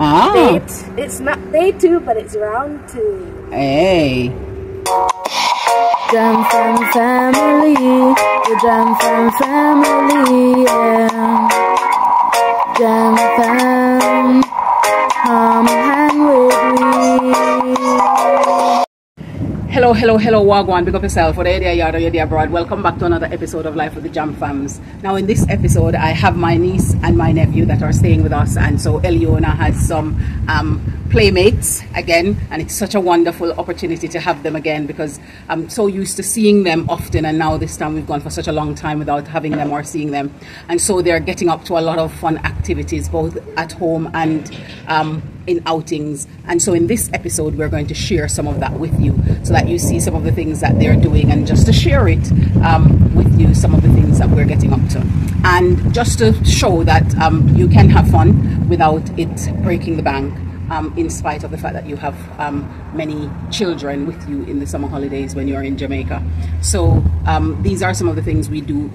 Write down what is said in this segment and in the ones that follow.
Ah. It's not day 2, but it's round 2. Hey. Jam Fam family, the Jam Fam family, yeah. Jam Fam, come hang with me. Hello, Wagwan, big up yourself, whether you're there, yard or you're there abroad. Welcome back to another episode of Life with the Jam Fams. Now in this episode, I have my niece and my nephew that are staying with us, and so Eliona has some playmates again, and it's such a wonderful opportunity to have them again because I'm so used to seeing them often, and now this time we've gone for such a long time without having them or seeing them, and so they're getting up to a lot of fun activities both at home and in outings. And so in this episode we're going to share some of that with you so that you see some of the things that they're doing, and just to share it with you, some of the things that we're getting up to, and just to show that you can have fun without it breaking the bank, in spite of the fact that you have many children with you in the summer holidays when you're in Jamaica. So these are some of the things we do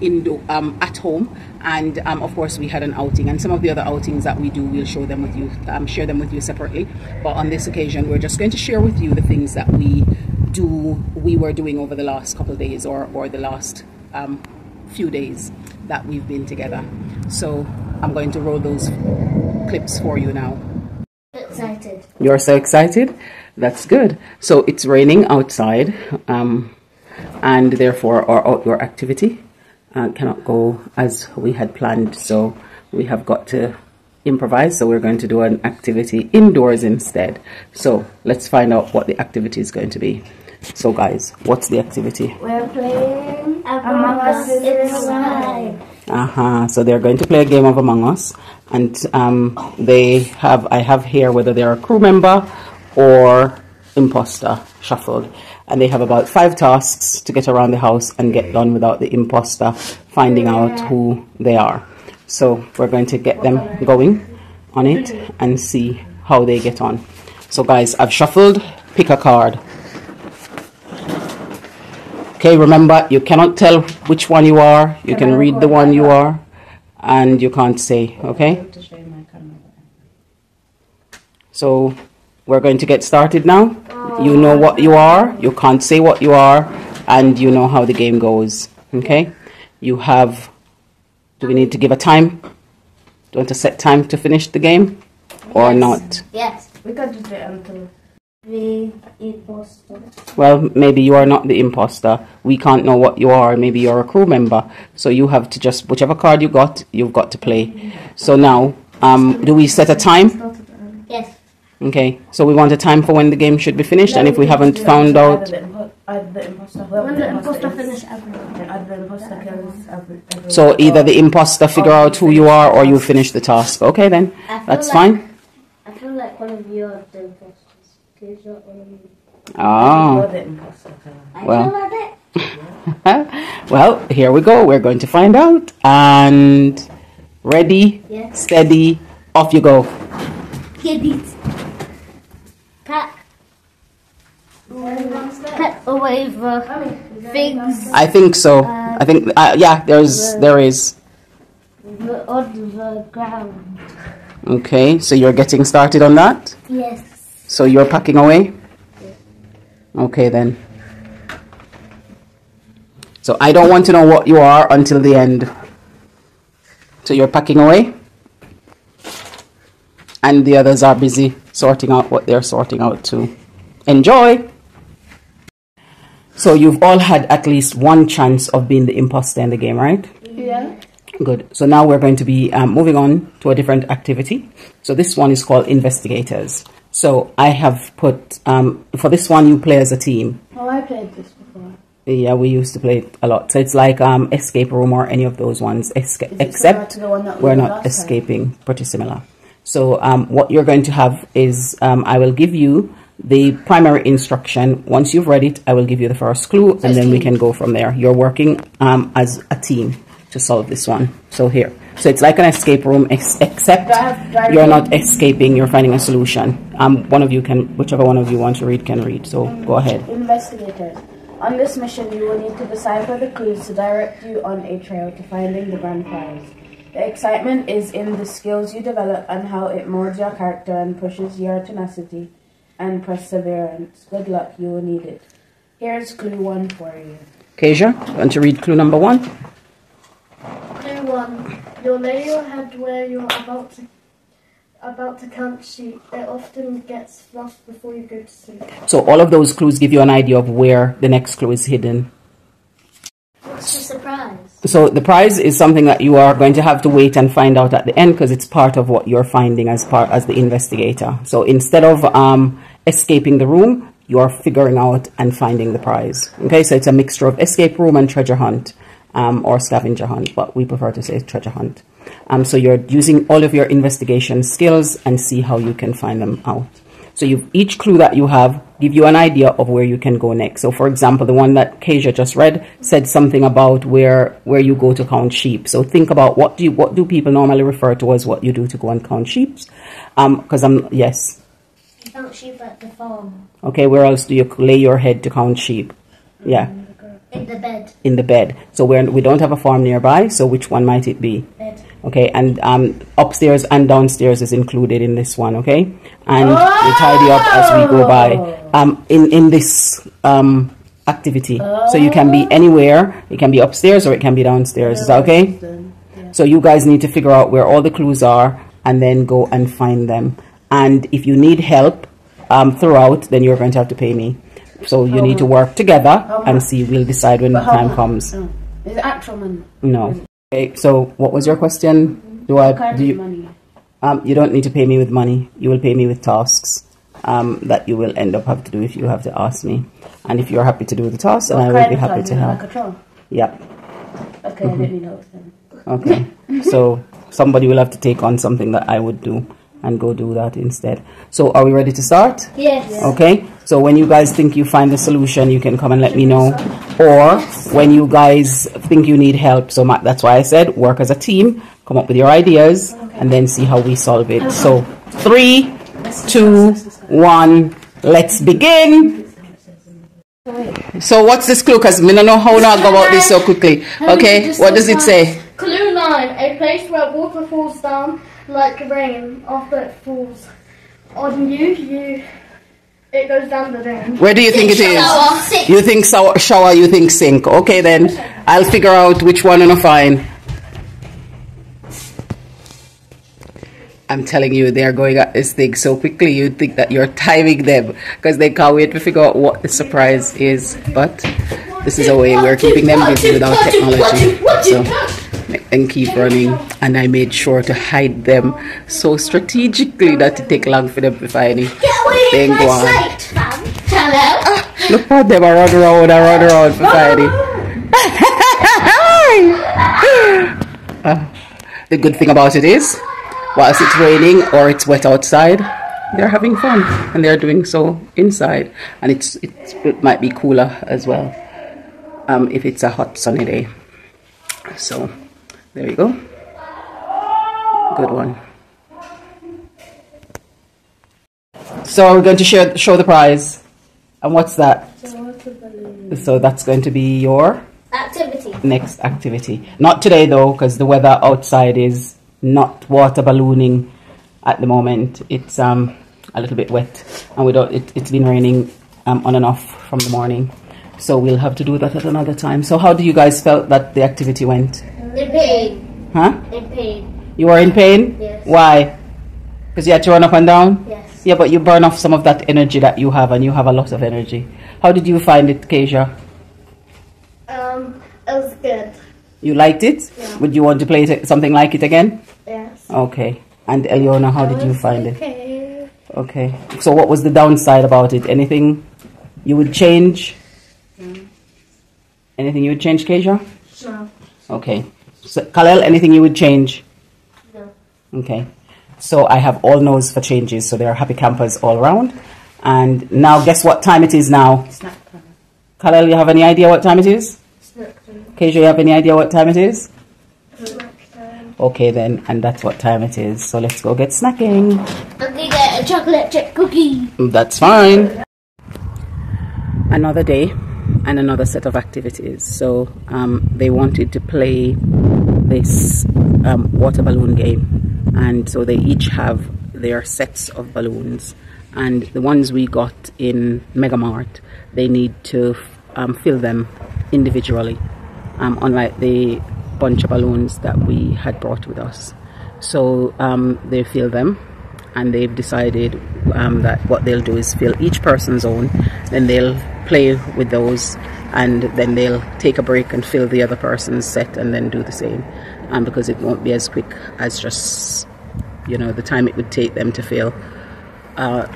at home, and of course we had an outing, and some of the other outings that we do we'll show them with you, share them with you separately. But on this occasion we're just going to share with you the things that we were doing over the last couple of days, or the last few days that we've been together. So I'm going to roll those clips for you now. Excited. You're so excited? That's good. So it's raining outside, and therefore our outdoor activity cannot go as we had planned, so we have got to improvise. So we're going to do an activity indoors instead. So let's find out what the activity is going to be. So guys, what's the activity? We're playing Among Us inside. So they're going to play a game of Among Us, and I have here whether they're a crew member or imposter shuffled, and they have about 5 tasks to get around the house and get done without the imposter finding out who they are. So we're going to get them going on it and see how they get on. So guys, I've shuffled. Pick a card. Okay, remember, you cannot tell which one you are. You can read the one you are, and you can't say, okay? So we're going to get started now. You know what you are, you can't say what you are, and you know how the game goes, okay? You have, do we need to give a time? Do you want to set time to finish the game, or not? Yes, we can do it until the imposter. Well, maybe you are not the imposter. We can't know what you are. Maybe you're a crew member. So you have to just, whichever card you got, you've got to play. So now, do we set a time? Yes. Okay, so we want a time for when the game should be finished, and if we haven't found out... So either the imposter figure out who you are, or you finish the task. Okay then, that's fine. I feel like one of you are the imposters. Oh, well, well, here we go. We're going to find out. And ready, steady, off you go. Get it. Pack away the things. I think so. I think, yeah, there is. On the ground. Okay, so you're getting started on that? Yes. So you're packing away? Okay then. So I don't want to know what you are until the end. So you're packing away? And the others are busy sorting out what they're sorting out too. Enjoy! So you've all had at least one chance of being the imposter in the game, right? Yeah. Good. So now we're going to be moving on to a different activity. So this one is called Investigators. So I have put, for this one you play as a team. Oh, I played this before. Yeah, we used to play it a lot. So it's like Escape Room or any of those ones, except we're not escaping, pretty similar. So what you're going to have is, I will give you the primary instruction. Once you've read it, I will give you the first clue, and then we can go from there. You're working as a team to solve this one. So here. So it's like an escape room, except you're not escaping, you're finding a solution. One of you can, whichever one of you want to read can read. So go ahead. Investigators. On this mission, you will need to decipher the clues to direct you on a trail to finding the grand prize. The excitement is in the skills you develop and how it molds your character and pushes your tenacity and perseverance. Good luck, you will need it. Here's clue 1 for you. Kezia, want to read clue number 1? Clue 1. You'll lay your head where you're about to count sheep. It often gets fluffed before you go to sleep. So all of those clues give you an idea of where the next clue is hidden. What's the surprise? So the prize is something that you are going to have to wait and find out at the end, because it's part of what you're finding as the investigator. So instead of escaping the room, you are figuring out and finding the prize. Okay, so it's a mixture of escape room and treasure hunt, or scavenger hunt, but we prefer to say treasure hunt. So you're using all of your investigation skills and see how you can find them out. So each clue that you have give you an idea of where you can go next. So for example, the one that Kezia just read said something about where you go to count sheep. So think about what do people normally refer to as what you do to go and count sheep? Yes. You count sheep at the farm. Okay, where else do you lay your head to count sheep? Yeah. In the bed. In the bed. So we don't have a farm nearby, so which one might it be? Bed. Okay, and upstairs and downstairs is included in this one, okay? And we tidy up as we go by in this activity. So you can be anywhere. It can be upstairs or it can be downstairs. Is that okay? Yeah. So you guys need to figure out where all the clues are and then go and find them. And if you need help throughout, then you're going to have to pay me. So you need to work together and see. We'll decide when the time comes. Is it actual money? No. Okay, so what was your question? Money? You don't need to pay me with money. You will pay me with tasks that you will end up have to do if you have to ask me. And if you're happy to do the tasks, then I will be happy to help. Like a troll? Yeah. Okay, I didn't know then. Okay. So somebody will have to take on something that I would do and go do that instead. So are we ready to start? Yes. Okay. So when you guys think you find the solution, you can come and let me know. Or when you guys think you need help, so that's why I said work as a team, come up with your ideas, and then see how we solve it. So 3, 2, 1, let's begin. So what's this clue? Because I don't know how to go about this so quickly. Okay, what does it say? Clue 9. A place where water falls down like rain after it falls on you. It goes down the drain. Where do you think it is? You think shower, you think sink. Okay, then I'll figure out which one to find. I'm telling you, they're going at this thing so quickly, you'd think that you're timing them because they can't wait to figure out what the surprise is. But this is a way we're keeping them busy without technology. So and keep running. And I made sure to hide them so strategically that it take long for them to find it. Then go on. Look at them, I run around for finding it. The good thing about it is, whilst it's raining or it's wet outside, they're having fun and they're doing so inside, and it might be cooler as well if it's a hot sunny day. So there you go, good one. So we're going to show the prize, and what's that? So that's going to be your activity. Next activity. Not today though, because the weather outside is not water ballooning at the moment. It's a little bit wet, and it's been raining on and off from the morning, so we'll have to do that at another time. So how do you guys felt that the activity went? In pain. Huh? In pain. You were in pain? Yes. Why? Because you had to run up and down? Yes. Yeah, but you burn off some of that energy that you have, and you have a lot of energy. How did you find it, Kezia? It was good. You liked it? Yeah. Would you want to play something like it again? Yes. Okay. And Eliona, how did you find it? Okay. Okay. So what was the downside about it? Anything you would change? Anything you would change, Kezia? No. Okay. So, Khalil, anything you would change? No. Okay. So I have all no's for changes, so there are happy campers all around. And now guess what time it is now? Snack time. Khalil, you have any idea what time it is? Snack time. Kezia, you have any idea what time it is? Snack time. Okay then, and that's what time it is. So let's go get snacking. I'm gonna get a chocolate chip cookie. That's fine. Another day and another set of activities. So they wanted to play this water balloon game, and so they each have their sets of balloons, and the ones we got in Megamart, they need to fill them individually, unlike the bunch of balloons that we had brought with us. So they fill them, and they've decided that what they'll do is fill each person's own, then they'll play with those, and then they'll take a break and fill the other person's set and then do the same, because it won't be as quick as just, you know, the time it would take them to fill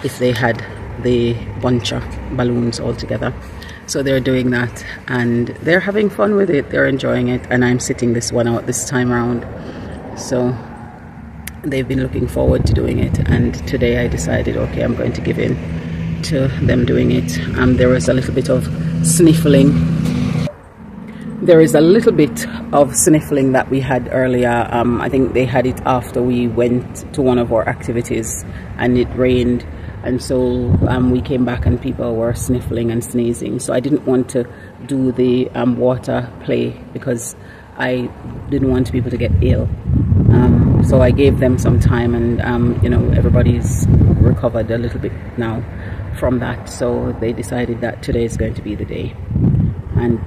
if they had the bunch of balloons all together. So they're doing that, and they're having fun with it, they're enjoying it, and I'm sitting this one out this time around. So they've been looking forward to doing it, and today I decided, okay, I'm going to give in to them doing it. There was a little bit of sniffling. There is a little bit of sniffling that we had earlier. I think they had it after we went to one of our activities and it rained, and so we came back and people were sniffling and sneezing. So I didn't want to do the water play because I didn't want people to get ill. So I gave them some time, and you know, everybody's recovered a little bit now from that. So they decided that today is going to be the day, and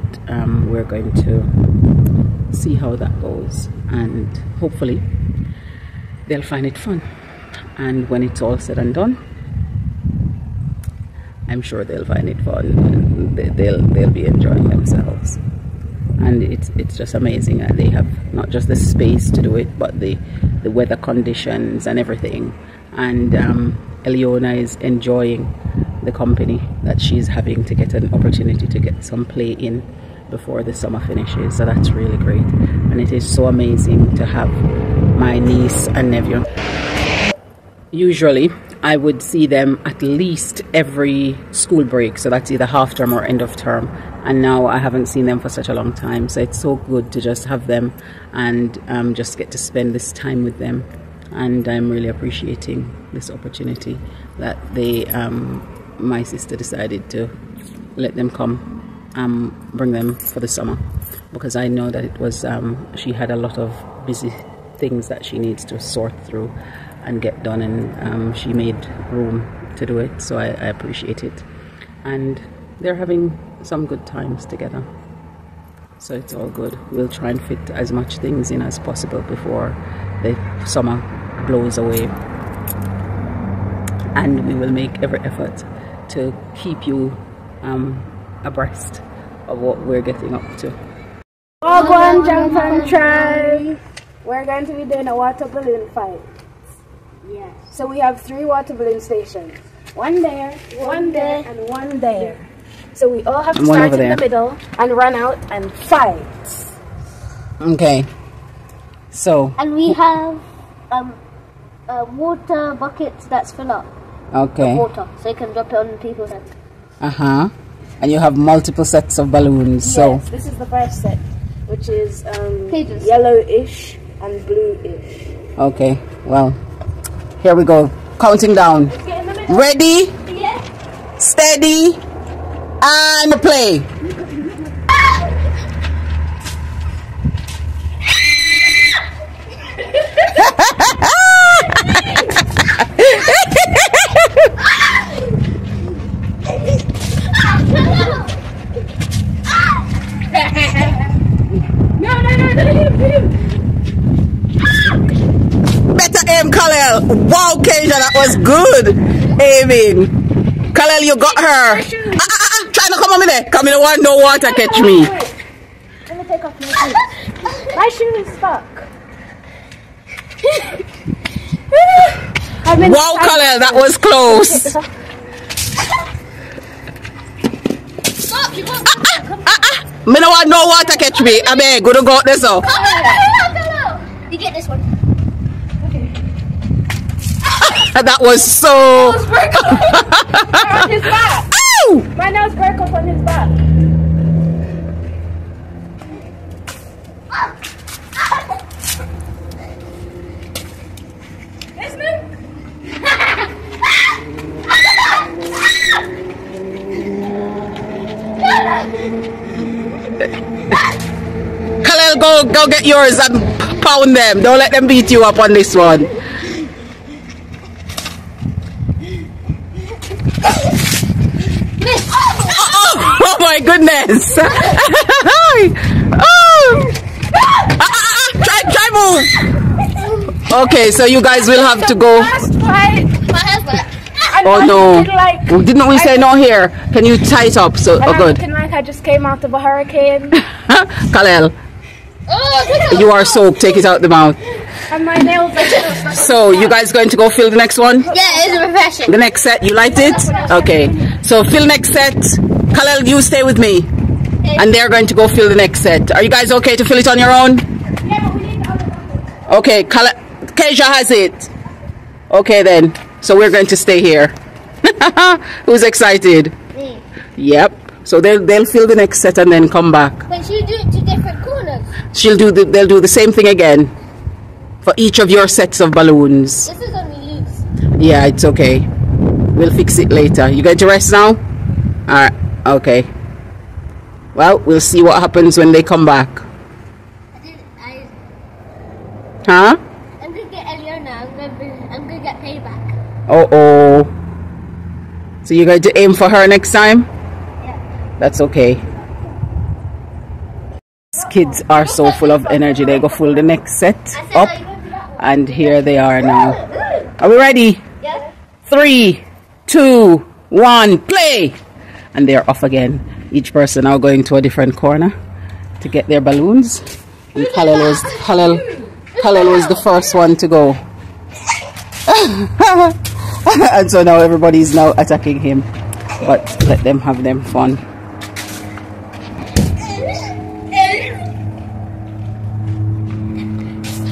we're going to see how that goes, and hopefully they'll find it fun. And when it's all said and done, I'm sure they'll find it fun. They'll be enjoying themselves. And it's just amazing that they have not just the space to do it, but the weather conditions and everything. And Eliona is enjoying the company that she's having to get an opportunity to get some play in before the summer finishes. So that's really great, and it is so amazing to have my niece and nephew. Usually I would see them at least every school break, so that's either half term or end of term, and now I haven't seen them for such a long time. So it's so good to just have them and just get to spend this time with them, and I'm really appreciating this opportunity that they my sister decided to let them come, bring them for the summer, because I know that it was she had a lot of busy things that she needs to sort through and get done, and she made room to do it. So I appreciate it, and they're having some good times together, so it's all good. We'll try and fit as much things in as possible before the summer blows away, and we will make every effort to keep you abreast of what we're getting up to. Wagwan jump and try. We're going to be doing a water balloon fight. Yes. So we have 3 water balloon stations. One there, one there, and one there. So we all have to start in the middle and run out and fight. Okay. So. And we have water buckets that's full up. Okay. Of water, so you can drop it on people's heads. And you have multiple sets of balloons. Yes, so this is the first set, which is yellowish and bluish. Okay. Well, here we go. Counting down. Ready? Yeah. Steady. And play. Better aim, Khalil. Wow, Keisha, that was good aiming. Khalil, you got her. Try to come on me there. Come in, no water catch me. Let me take off my shoes. My shoe is stuck. Wow, Khalil, that was close. Me no want no water catch me. I beg, go to go out there so. You get this one. That was so. On his back. Ow! My nose broke off on his back. Khalil, go get yours and Pound them. Don't let them beat you up on this one. Oh my goodness. Try move. Okay, so you guys will have to go. Oh no! Didn't we say no here? Can you tie it up? So oh good. Looking like I just came out of a hurricane. Kalel, you are soaked. Take it out the mouth. And my nails are so you guys going to go fill the next one? Yeah, it's refreshing. The next set, you liked it? Okay. So fill next set. Kalel, you stay with me, and they're going to go fill the next set. Are you guys okay to fill it on your own? Yeah, but we need other buckets. Okay. Keisha has it. Okay then. So we're going to stay here. Who's excited? Me. Yep. So they'll fill the next set and then come back. But she'll do it to different corners. They'll do the same thing again for each of your sets of balloons. This is only loose. Yeah, it's okay. We'll fix it later. You going to rest now? Alright. Okay. Well, we'll see what happens when they come back. Huh? I'm gonna get Elio now. I'm gonna get payback. Oh. So you're going to aim for her next time? Yeah. That's okay. These kids are so full of energy. They go full the next set up. And here they are now. Are we ready? Yeah. 3, 2, 1, play! And they're off again. Each person now going to a different corner to get their balloons. And Kalel was the first one to go. And so now everybody's now attacking him. But let them have them fun.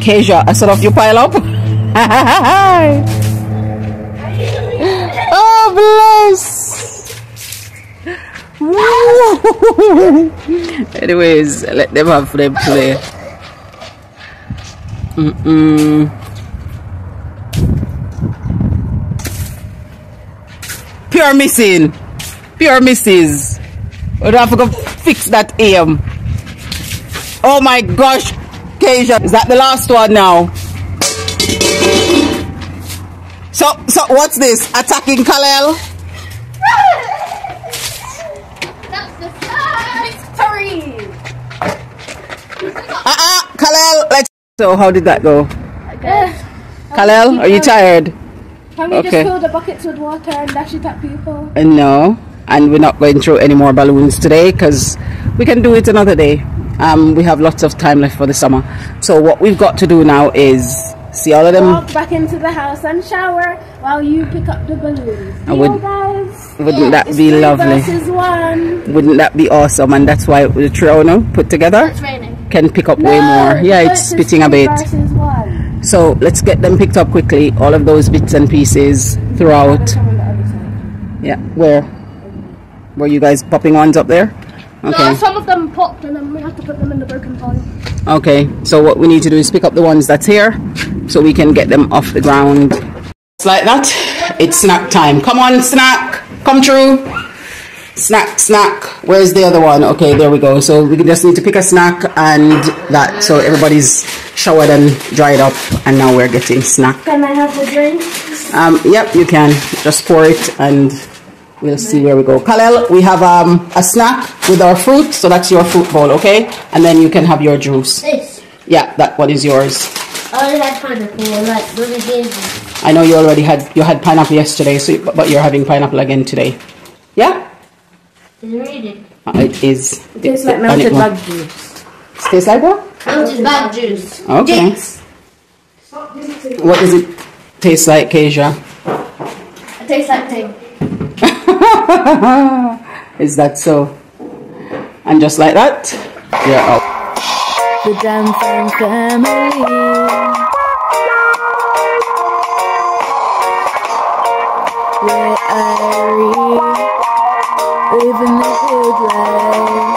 Keisha, I sort of you pile up. Oh bless. Anyways, let them have them play. Pure missing. Pure misses. We'll have to go fix that aim. Oh my gosh, Keisha, is that the last one now? So what's this? Attacking Kalel? That's the victory. Kalel, let's. So how did that go? Okay. Kalel, are you tired? Can we just fill the buckets with water and dash it at people? No, and we're not going through any more balloons today because we can do it another day. We have lots of time left for the summer. So what we've got to do now is see all of them. Walk back into the house and shower while you pick up the balloons. Guys? Wouldn't that be lovely? 3 versus 1. Wouldn't that be awesome? And that's why the trio put together It's raining. can pick up way more. Yeah, it's spitting a bit. 3 versus 1. So let's get them picked up quickly. All of those bits and pieces throughout. Yeah, where? Were you guys popping ones up there? Okay. No, some of them popped and then we have to put them in the broken pile. Okay, so what we need to do is pick up the ones that's here so we can get them off the ground. It's like that. It's snack time. Come on, snack. Come true. Snack. Where's the other one? Okay, there we go. So we just need to pick a snack and that. So everybody's showered and dried up and now we're getting snack. Can I have the drink? Yep, you can. Just pour it and we'll see where we go. Kalel, we have a snack with our fruit. So that's your fruit bowl, okay? And then you can have your juice. This? Yeah, that one is yours. I already had pineapple, like when I gave you. I know you had pineapple yesterday, so but you're having pineapple again today. Yeah? Is it reading? It is. It tastes like melted bug juice. It tastes like what? Melted bug juice. Okay. Jinx. What does it taste like, Keisha? It tastes like thing. Is that so? And just like that, you're out. The Jam family. We're Irie, living the good life.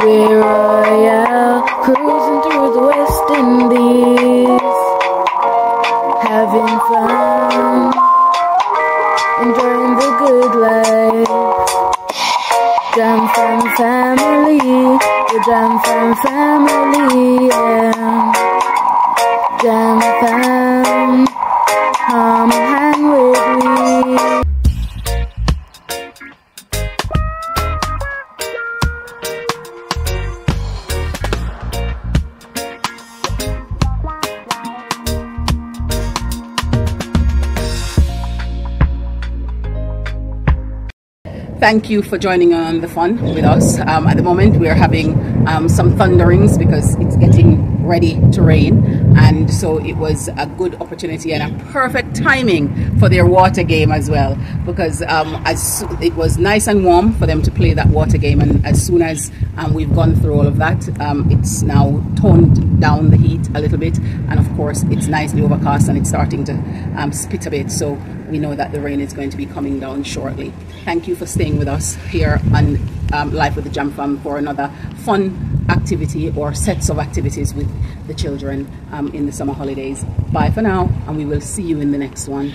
We're royal, cruising through the West Indies, having fun, enjoying the good life. Jam family, The Jam Fam family, yeah. Jam Fam, come hang with me. Thank you for joining on the fun with us. At the moment we're having some thunderings because it's getting ready to rain, and so it was a good opportunity and a perfect timing for their water game as well, because it was nice and warm for them to play that water game, and as soon as we've gone through all of that, it's now toned down the heat a little bit, and of course it's nicely overcast and it's starting to spit a bit, so we know that the rain is going to be coming down shortly. Thank you for staying with us here on Life with the Jam Fam for another fun activity or sets of activities with the children in the summer holidays. Bye for now, and we will see you in the next one.